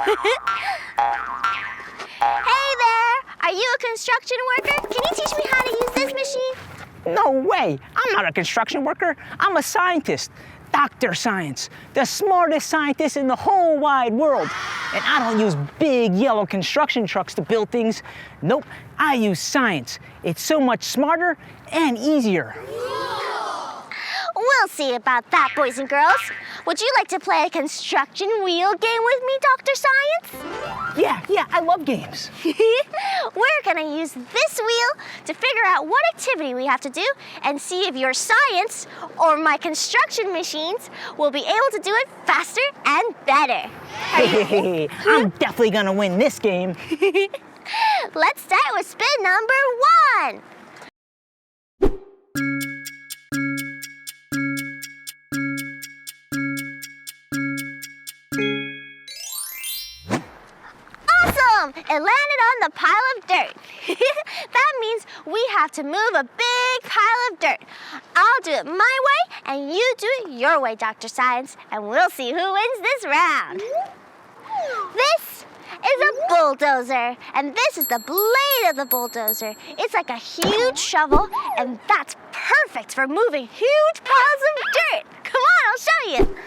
Hey there! Are you a construction worker? Can you teach me how to use this machine? No way! I'm not a construction worker. I'm a scientist. Dr. Science, the smartest scientist in the whole wide world. And I don't use big yellow construction trucks to build things. Nope, I use science. It's so much smarter and easier. We'll see about that, boys and girls. Would you like to play a construction wheel game with me, Dr. Science? Yeah, I love games. We're gonna use this wheel to figure out what activity we have to do and see if your science or my construction machines will be able to do it faster and better. Hey, I'm definitely gonna win this game. Let's start with spin number 1. Awesome! It landed on the pile of dirt. That means we have to move a big pile of dirt. I'll do it my way, and you do it your way, Dr. Science, and we'll see who wins this round. This is a bulldozer, and this is the blade of the bulldozer. It's like a huge shovel, and that's perfect for moving huge piles of dirt. Come on, I'll show you.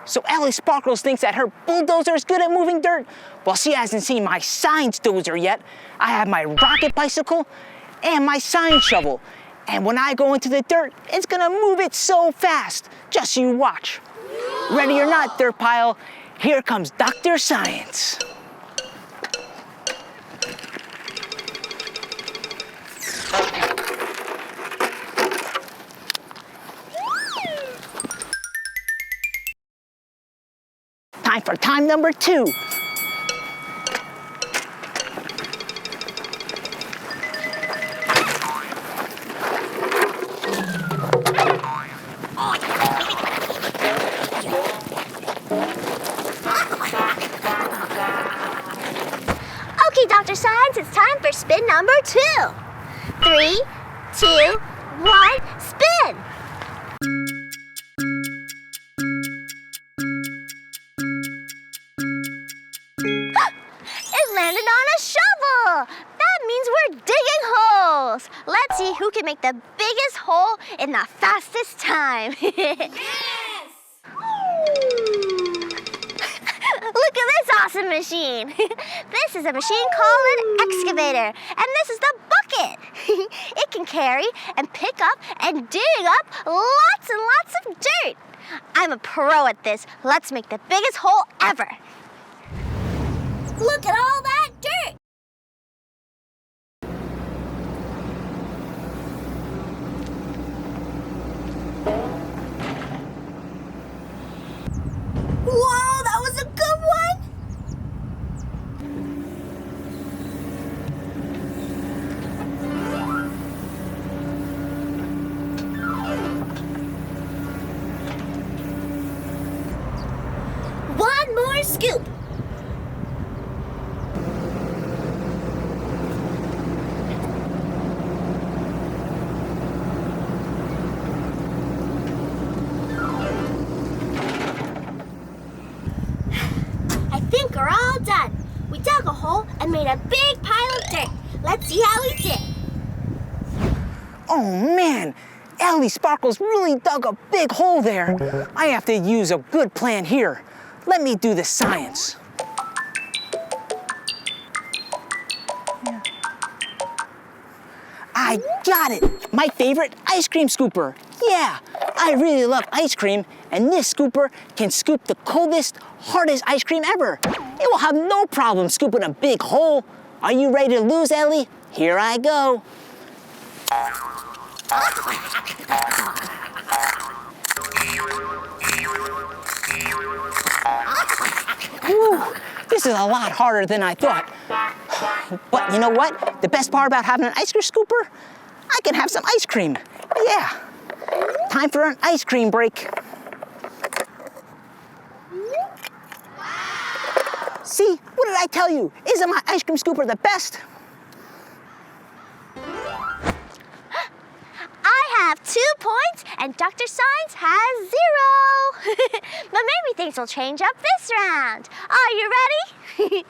So Ellie Sparkles thinks that her bulldozer is good at moving dirt? Well, she hasn't seen my science dozer yet. I have my rocket bicycle and my science shovel. And when I go into the dirt, it's gonna move it so fast. Just you watch. Ready or not, dirt pile, here comes Dr. Science. Time for time number 2. Okay, Dr. Science, it's time for spin number 2. 3, 2, 1, spin! It landed on a shovel! That means we're digging holes! Let's see who can make the biggest hole in the fastest time. Yes! Look at this awesome machine. This is a machine called an excavator, and this is the bucket. It can carry and pick up and dig up lots and lots of dirt. I'm a pro at this. Let's make the biggest hole ever. Look at all that dirt! Whoa, that was a good one! One more scoop. We're all done. We dug a hole and made a big pile of dirt. Let's see how we did. Oh man, Ellie Sparkles really dug a big hole there. I have to use a good plan here. Let me do the science. I got it! My favorite ice cream scooper. Yeah, I really love ice cream, and this scooper can scoop the coldest, hardest ice cream ever. It will have no problem scooping a big hole. Are you ready to lose, Ellie? Here I go. Whew, this is a lot harder than I thought. But you know what? The best part about having an ice cream scooper? I can have some ice cream. Yeah. Time for an ice cream break. See, what did I tell you? Isn't my ice cream scooper the best? I have 2 points and Dr. Science has 0. But maybe things will change up this round. Are you ready?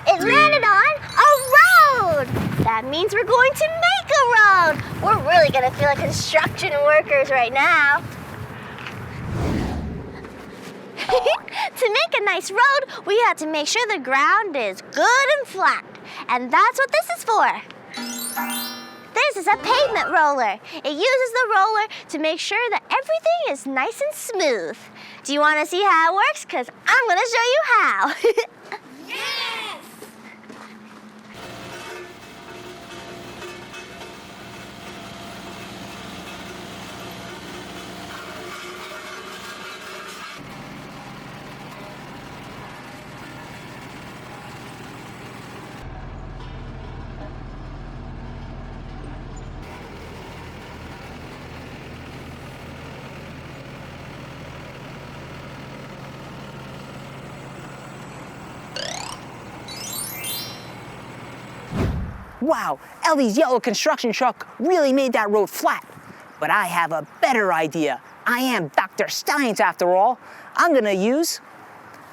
It landed on a road. That means we're going to make a road. We're really going to feel like construction workers right now. To make a nice road, we have to make sure the ground is good and flat. And that's what this is for. This is a pavement roller. It uses the roller to make sure that everything is nice and smooth. Do you want to see how it works? Because I'm going to show you how. Yes! Wow, Ellie's yellow construction truck really made that road flat. But I have a better idea. I am Dr. Science after all. I'm gonna use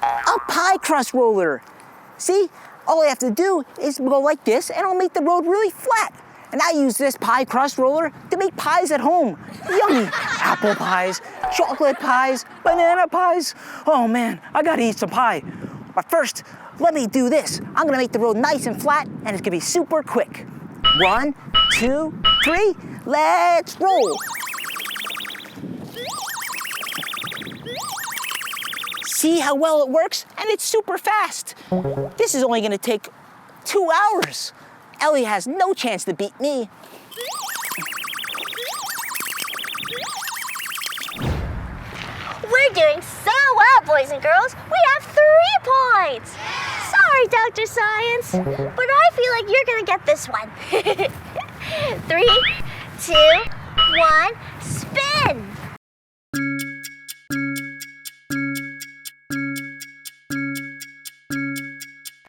a pie crust roller. See, all I have to do is go like this and it'll make the road really flat. And I use this pie crust roller to make pies at home. Yummy, apple pies, chocolate pies, banana pies. Oh man, I gotta eat some pie. But first, let me do this. I'm gonna make the road nice and flat, and it's gonna be super quick. 1, 2, 3, let's roll. See how well it works? And it's super fast. This is only gonna take 2 hours. Ellie has no chance to beat me. We're doing so well, boys and girls. We have 3 points. Sorry, Dr. Science, but I feel like you're gonna get this one. 3, 2, 1, spin.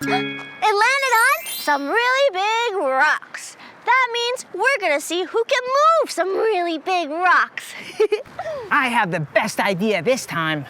It landed on some really big rocks. That means we're gonna see who can move some really big rocks. I have the best idea this time.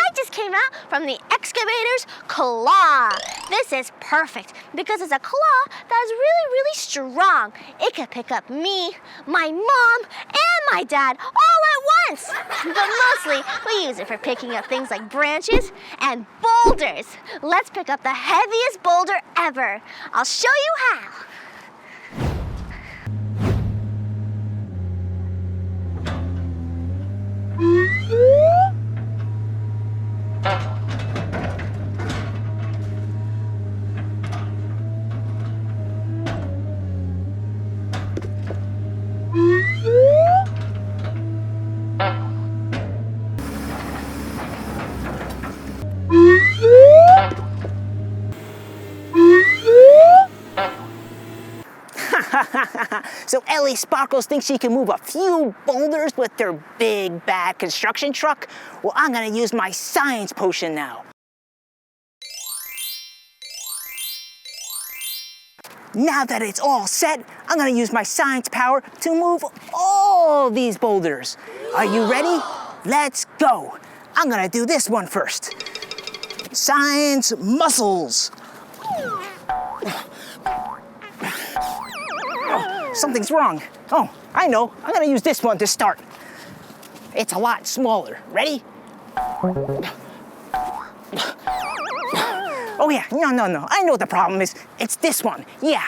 I just came out from the excavator's claw. This is perfect because it's a claw that is really, really strong. It can pick up me, my mom, and my dad all at once. But mostly, we use it for picking up things like branches and boulders. Let's pick up the heaviest boulder ever. I'll show you how. So Ellie Sparkles thinks she can move a few boulders with their big bad construction truck? Well, I'm gonna use my science potion now. Now that it's all set, I'm gonna use my science power to move all these boulders. Are you ready? Let's go. I'm gonna do this one first. Science muscles. Something's wrong. Oh, I know. I'm gonna use this one to start. It's a lot smaller. Ready? Oh yeah, no. I know what the problem is. It's this one. Yeah.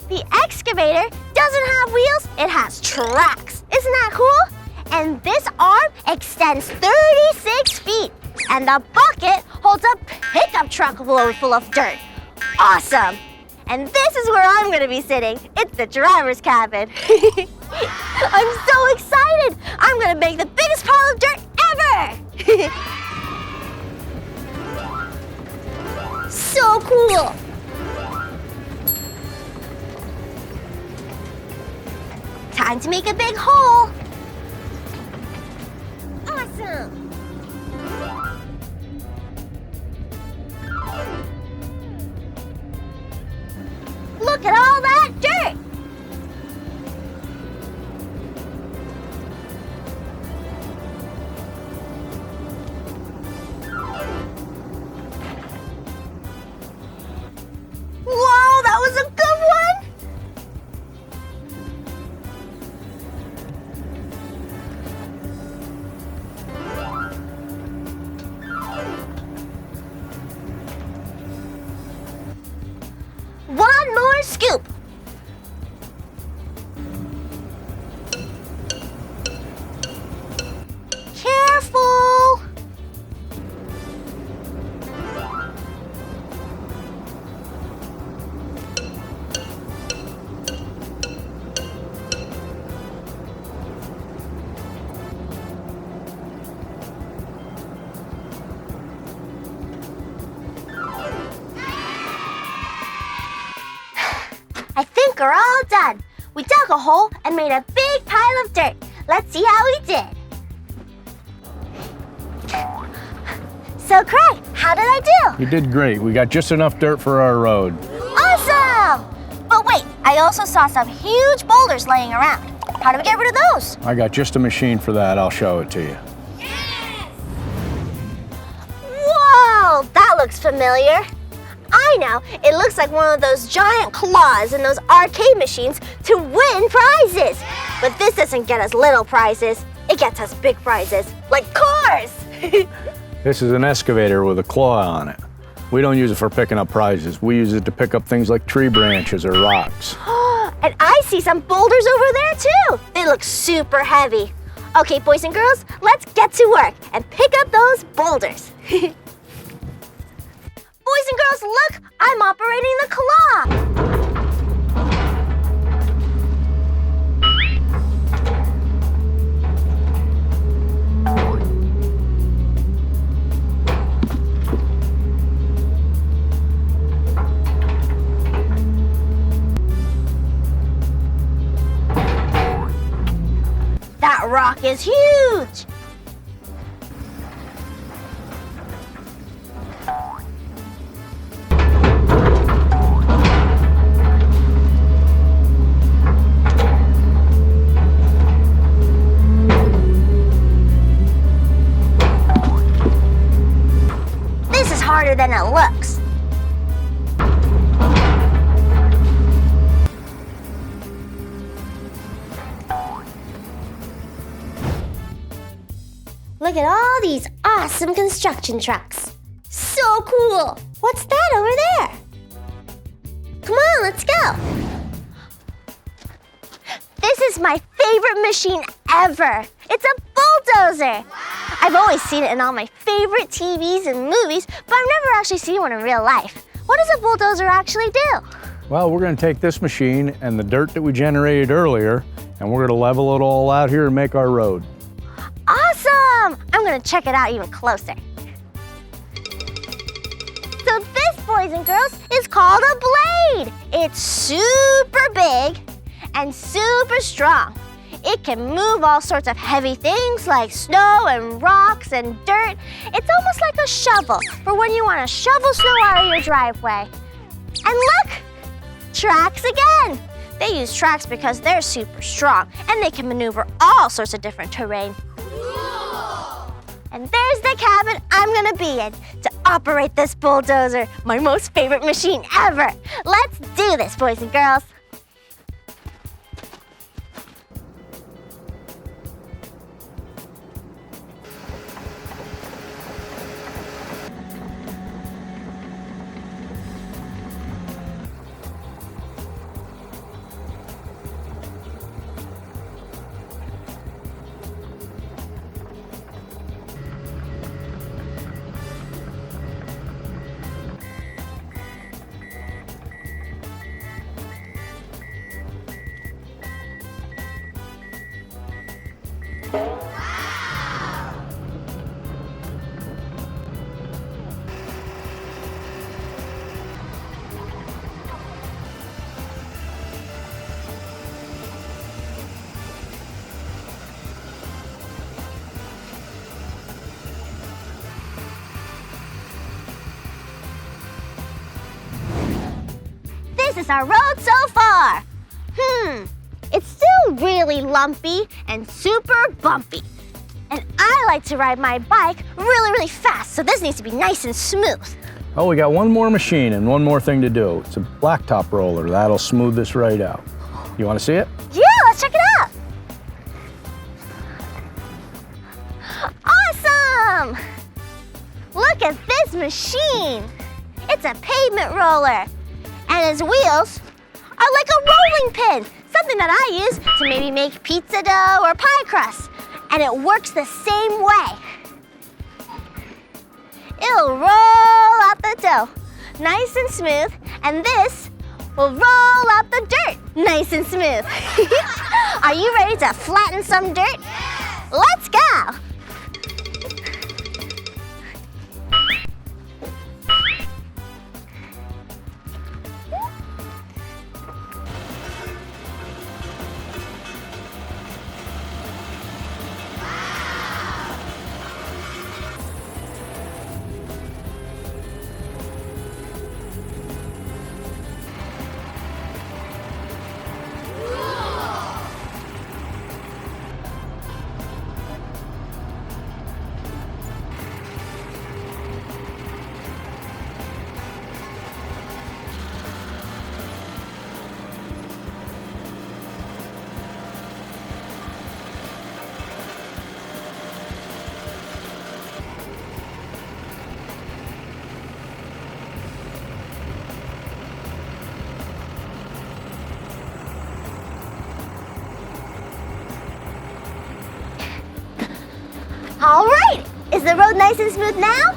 The excavator doesn't have wheels, it has tracks. Isn't that cool? And this arm extends 36 feet. And the bucket holds a pickup truck load full of dirt. Awesome! And this is where I'm gonna be sitting. It's the driver's cabin. I'm so excited! I'm gonna make the biggest pile of dirt ever! So cool! Time to make a big hole. Awesome! Look at all that dirt! Whoa, that was a good one! One more scoop. Careful. I think we're all done. We dug a hole and made a big pile of dirt. Let's see how we did. So, Craig, how did I do? You did great. We got just enough dirt for our road. Awesome! But wait, I also saw some huge boulders laying around. How do we get rid of those? I got just a machine for that. I'll show it to you. Whoa, that looks familiar. I know, it looks like one of those giant claws in those arcade machines to win prizes. But this doesn't get us little prizes, it gets us big prizes, like cars. This is an excavator with a claw on it. We don't use it for picking up prizes. We use it to pick up things like tree branches or rocks. And I see some boulders over there too. They look super heavy. Okay, boys and girls, let's get to work and pick up those boulders. Boys and girls, look! I'm operating the claw! That rock is huge! Harder than it looks. Look at all these awesome construction trucks. So cool. What's that over there? Come on, let's go. This is my favorite machine ever. It's a bulldozer. Wow. I've always seen it in all my favorite TVs and movies, but I've never actually seen one in real life. What does a bulldozer actually do? Well, we're going to take this machine and the dirt that we generated earlier, and we're going to level it all out here and make our road. Awesome! I'm going to check it out even closer. So this, boys and girls, is called a blade. It's super big and super strong. It can move all sorts of heavy things like snow and rocks and dirt. It's almost like a shovel for when you want to shovel snow out of your driveway. And look, tracks again. They use tracks because they're super strong and they can maneuver all sorts of different terrain. Cool. And there's the cabin I'm gonna be in to operate this bulldozer, my most favorite machine ever. Let's do this, boys and girls. is our road so far? It's still really lumpy and super bumpy. And I like to ride my bike really, really fast, so this needs to be nice and smooth. Oh, we got one more machine and one more thing to do. It's a blacktop roller. That'll smooth this right out. You want to see it? Yeah, let's check it out. Awesome! Look at this machine. It's a pavement roller. And its wheels are like a rolling pin, something that I use to maybe make pizza dough or pie crust. And it works the same way. It'll roll out the dough, nice and smooth, and this will roll out the dirt, nice and smooth. Are you ready to flatten some dirt? Let's go! All right, is the road nice and smooth now?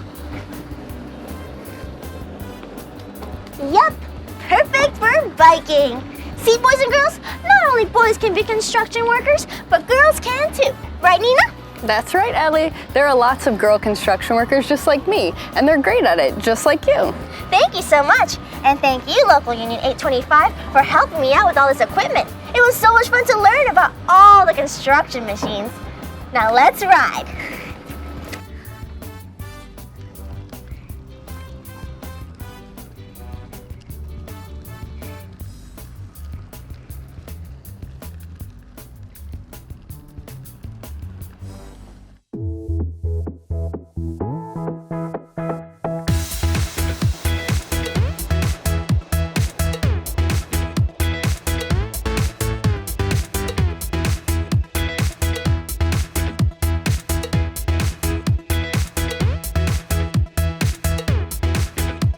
Yep, perfect for biking. See, boys and girls, not only boys can be construction workers, but girls can too. Right, Nina? That's right, Ellie. There are lots of girl construction workers just like me, and they're great at it, just like you. Thank you so much. And thank you, Local Union 825, for helping me out with all this equipment. It was so much fun to learn about all the construction machines. Now let's ride.